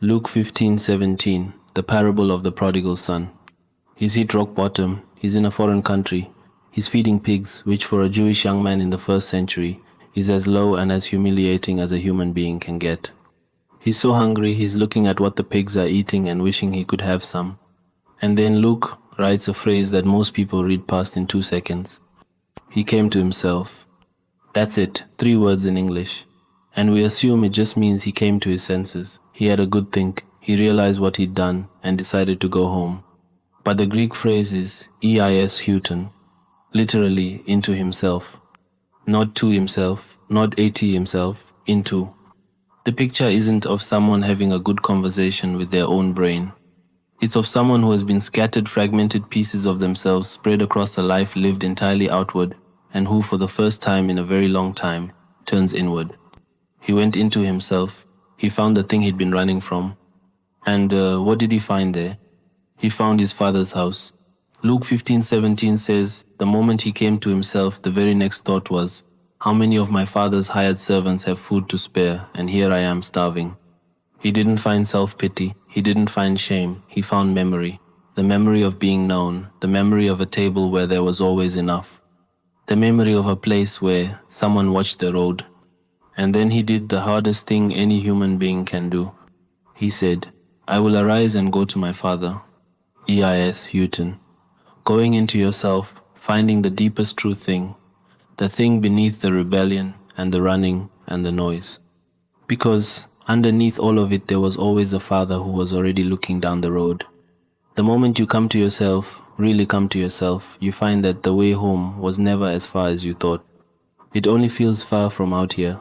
Luke 15:17, the parable of the prodigal son. He's hit rock bottom, he's in a foreign country, he's feeding pigs, which for a Jewish young man in the first century is as low and as humiliating as a human being can get. He's so hungry, he's looking at what the pigs are eating and wishing he could have some. And then Luke writes a phrase that most people read past in 2 seconds. He came to himself. That's it, 3 words in English. And we assume it just means he came to his senses. He had a good think, he realized what he'd done, and decided to go home. But the Greek phrase is eis huton, literally into himself. Not to himself, not at himself, into. The picture isn't of someone having a good conversation with their own brain. It's of someone who has been scattered fragmented pieces of themselves spread across a life lived entirely outward, and who for the first time in a very long time turns inward. He went into himself. He found the thing he'd been running from. And what did he find there? He found his father's house. Luke 15:17 says, the moment he came to himself, the very next thought was, how many of my father's hired servants have food to spare, and here I am starving. He didn't find self-pity. He didn't find shame. He found memory. The memory of being known. The memory of a table where there was always enough. The memory of a place where someone watched the road. And then he did the hardest thing any human being can do. He said, I will arise and go to my father. eis huton. Going into yourself, finding the deepest true thing, the thing beneath the rebellion and the running and the noise. Because underneath all of it, there was always a father who was already looking down the road. The moment you come to yourself, really come to yourself, you find that the way home was never as far as you thought. It only feels far from out here,